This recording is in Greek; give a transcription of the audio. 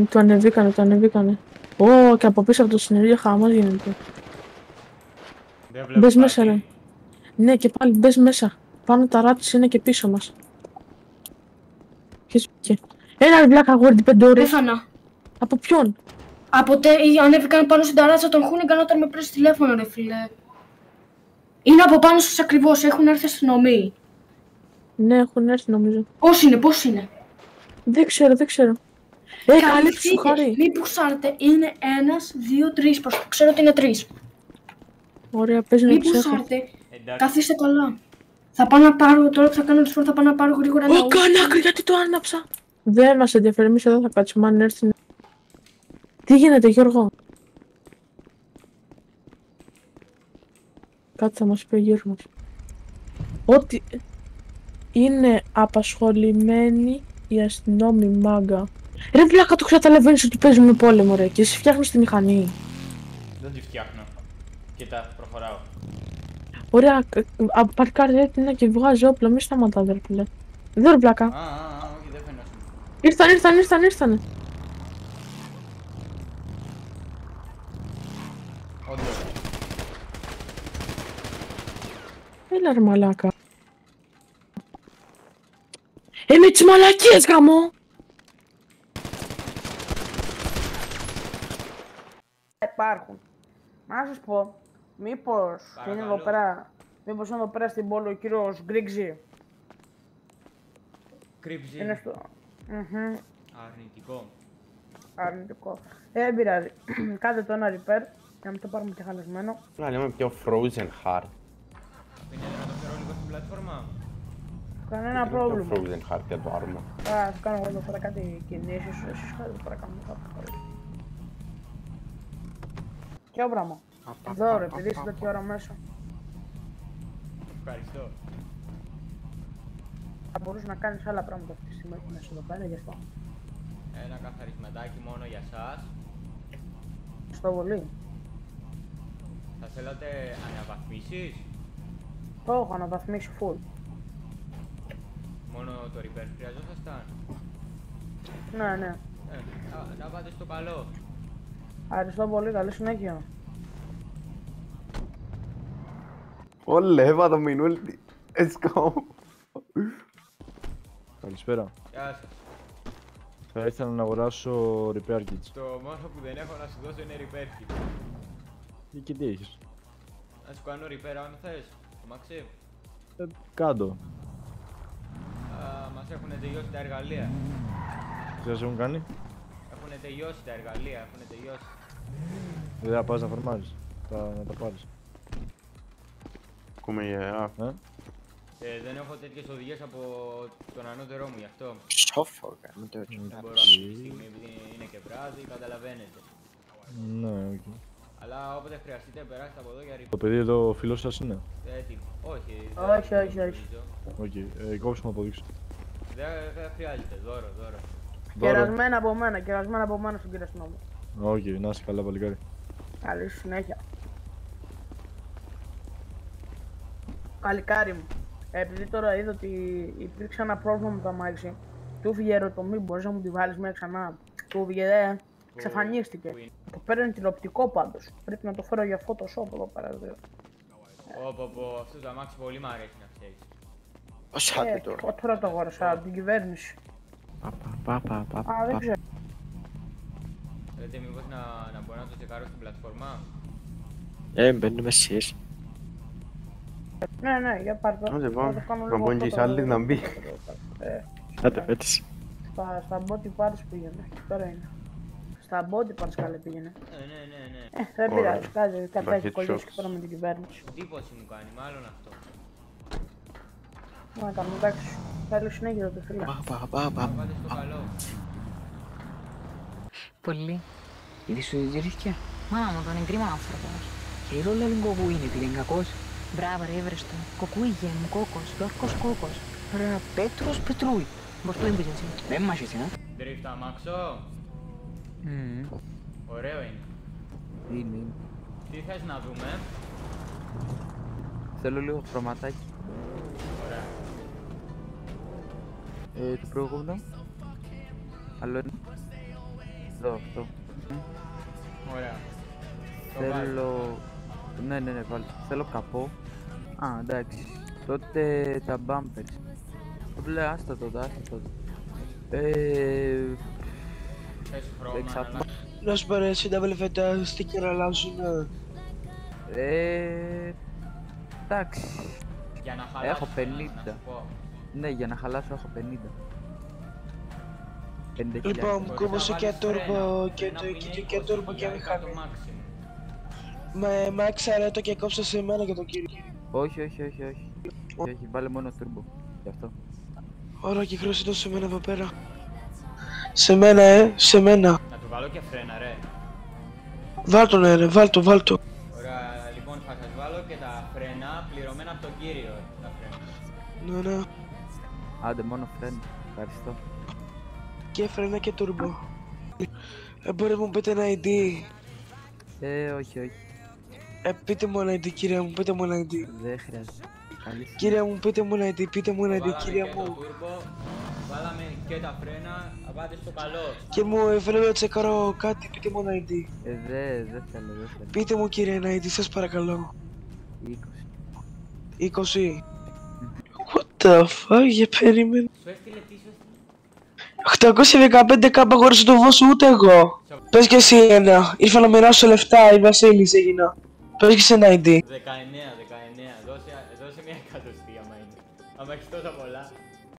Του ανεβήκανε. Ω, και από πίσω από το συνεργείο χαμός γίνεται. Μπες μέσα, ρε. Ναι, και πάλι μπες μέσα. Πάνω τα ράτς είναι και πίσω μας. Έλα ρε βλάκα αγόρι 5 ώρες. Πέθανα. Από ποιον? Ανέβηκαν πάνω στην ταράτσα των χούνιγκαν όταν με πήρες τηλέφωνο, ρε φίλε. Είναι από πάνω σας ακριβώς, έχουν έρθει αστυνομοί. Ναι, έχουν έρθει νομίζω. Πώς είναι. Δεν ξέρω. Καλύψου σου χάρη. Μη πουσάρετε, είναι 1, 2, 3, ξέρω ότι είναι 3. Ωραία, πες να Μη ξέχω. πουσάρετε, καθίστε καλά. Θα πάω να πάρω, τώρα που θα κάνω τη φορά θα πάω να πάρω γρήγορα ένα Κανάκρι, γιατί το άναψα. Δεν μας ενδιαφέρει, εμείς εδώ θα κάτσουμε αν έρθει. Τι γίνεται Γιώργο? Κάτι θα μας πει ο Γιώργος. Ότι είναι απασχολημένοι οι αστυνόμοι μάγκα. Ρε βλάκα, το καταλαβαίνεις ότι παίζουμε πόλεμο ρε και εσύ φτιάχνεις τη μηχανή. Δεν τη φτιάχνω. Κοίτα, προχωράω. Ωραία, παρκάρει έτοιμα και βγάζει όπλο, μη σταματάτε ρε φίλε. Εδώ ρε βλάκα. Όχι, δεν φαίνεται. Ήρθανε. Όντως. Έλα ρε μαλάκα. Με τις μαλακίες γαμώ. Υπάρχουν. Να σας πω, μήπως είναι εδώ πέρα στην πόλη ο κύριος Γκρίγκζι. Κρύψη. Είναι στο... Αρνητικό. Αρνητικό. Δεν πειράζει. Κάντε το ένα repair, για να μην το πάρουμε και χαλασμένο. Να λέμε πιο frozen hard. Είναι να το φέρω λίγο στην πλατφόρμα. Κανένα πρόβλημα. Πιο frozen hard για το άρμα. Θα κάνω εγώ εδώ πέρα κάτι κινήσεις, εσείς εδώ πέρα κάνουμε κάτι. Ποιο πράγμα? Εδώ ρε, επειδή είσαι τέτοια ώρα μέσα. Ευχαριστώ. Θα μπορούσε να κάνεις άλλα πράγματα αυτή τη στιγμή που μέσα εδώ πέρα, γι' αυτό. Ένα καθαρισματάκι μόνο για σας. Στο βολί. Θα θέλατε αναβαθμίσεις. Το έχω αναβαθμίσει full. Μόνο το repair χρειαζόσασταν. Ναι. Να πάτε στο καλό. Ευχαριστώ πολύ, καλή συνέχεια. Όλε, έβα mi ulti. Let's go. Καλησπέρα. Γεια σας. Θα ήθελα να αγοράσω repair kits. Το μόνο που δεν έχω να σου δώσω είναι repair kit. Και τι έχεις? Να σου κάνω repair αν θες. Το μαξί. Κάντο. Μας έχουν τελειώσει τα εργαλεία. Τι σας έχουν κάνει? Έχουν τελειώσει τα εργαλεία, έχουν τελειώσει. Δεν θα πας να φορμάζεις. Να τα πάρεις. Ακούμε για... Δεν έχω τέτοιες οδηγίες από τον ανώτερό μου γι' αυτό. Σόφοκα, μην το Δεν μπορώ αυτή τη στιγμή επειδή είναι και βράδυ, καταλαβαίνετε. Ναι, οκ. Αλλά όποτε χρειαστείτε περάστε από εδώ για Το παιδί εδώ φίλος σας είναι? Όχι. Οκ, κόψουμε να αποδείξω. Δεν χρειάζεται, δώρο. Κερασμένα από μένα στον κύριο αστυνόμο. Οκ, να είσαι καλά παλικάρι. Καλή συνέχεια. Παλικάρι μου, επειδή τώρα είδα ότι υπήρξε ένα πρόβλημα με το αμάξι, του έφυγε ερωτομή, μπορείς να μου τη βάλεις μέσα ξανά. Του έφυγε, εξαφανίστηκε. Το παίρνει τηλεοπτικό πάντως. Πρέπει να το φέρω για Photoshop εδώ πέρα. Αυτό το αμάξι πολύ μ' αρέσει να ξέρεις. Πώς άτε τώρα. Τώρα το αγόρασα από την κυβέρνηση. Δεν ξέρω. Θέλετε μήπως να μπορώ να το τσεκάρω στην πλατφόρμα. Μπαίνουμε εσείς. Ναι, για πάρτε το. Να μπουν και οι άλλοι να μπει. Άντε πέτυση. Στα body parts πήγαινε, τώρα είναι. Στα body parts καλέ πήγαινε. Ναι. Δεν πειράζει, κάτι έχει κολλήσει και τώρα με την κυβέρνηση. Εντύπωση μου κάνει, μάλλον αυτό. Να κάνουμε, εντάξει. Καλή συνέχεια το φίλε. Πάτε στο καλό. Πολύ. Είδες σου διατηρήθηκε. Μάνα μου, τον είναι κρίμα άνθρωπος. Και η ρόλα λίγο που είναι, τι είναι κακός. Μπράβο ρε, έβρες τον. Κοκκούιγε μου, κόκκος, Γιώργος κόκκος. Ρε, Πέτρος Πετρούι. Μπορείς το έμπαιζε εσύ. Δεν μας έτσι, Drift αμάξο. Ωραίο είναι. Είναι. Τι θες να δούμε? Θέλω λίγο χρωματάκι. Ωραία. Το προηγούμενο. Άλλο είναι. αυτό. Ωραία. Το βάζω. Θέλω... Ναι, βάλτε. Θέλω καπό. Α, εντάξει. Τότε τα bumpers. Απλά άστα τότε. Θες χρώμα, εξάτομα. αλλά... Να σου παρέσει τα βελεφέτα sticker αλλάζουν. Εντάξει. Για να χαλάσω, Έχω 50. να σου πω. Ναι, για να χαλάσω έχω 50. 50.000. Λοιπόν, Μπορείς κούμπωσε να και βάλεις turbo φρένα, και turbo και μηχανή. Με εξαρέτο και κόψε σε μένα και το κύριο. Όχι, βάλε μόνο turbo. Γι' αυτό. Ωραία, και χρέωσε το σε μένα εδώ πέρα. Σε μένα, σε μένα. Να του βάλω και φρένα, ρε. Βάλτο, ναι, ρε, βάλτο. Ωραία, λοιπόν θα σας βάλω και τα φρένα πληρωμένα από τον κύριο. Τα φρένα. Ναι. Άντε, μόνο φρένα. Ευχαριστώ. Και φρένα και turbo. Μπορεί να μου πείτε ένα ID. Όχι. Πείτε μου ένα ID, κυρία μου, πείτε μου ένα ID. Δεν χρειάζεται. Καλή Κυρία μου, πείτε μου ένα ID, πείτε μου ένα ID, Βάλαμε κυρία και μου. το turbo, βάλαμε και τα φρένα, πάτε στο καλό. Και μου θέλω να τσεκάρω κάτι, πείτε μου ένα ID. Δεν θέλω. Πείτε μου, κύριε, ένα ID, σας παρακαλώ. 20. 20. What the fuck, για περίμενε. Σου έστειλε τι σου 815k χωρίς το βόσο ούτε εγώ. Πες και εσύ ένα. Ήρθα να μοιράσω λεφτά, η Βασίλης έγινα. Πες και εσύ ένα ID. 19, δώσε μια εκατοστή άμα είναι. Άμα έχεις τόσα πολλά.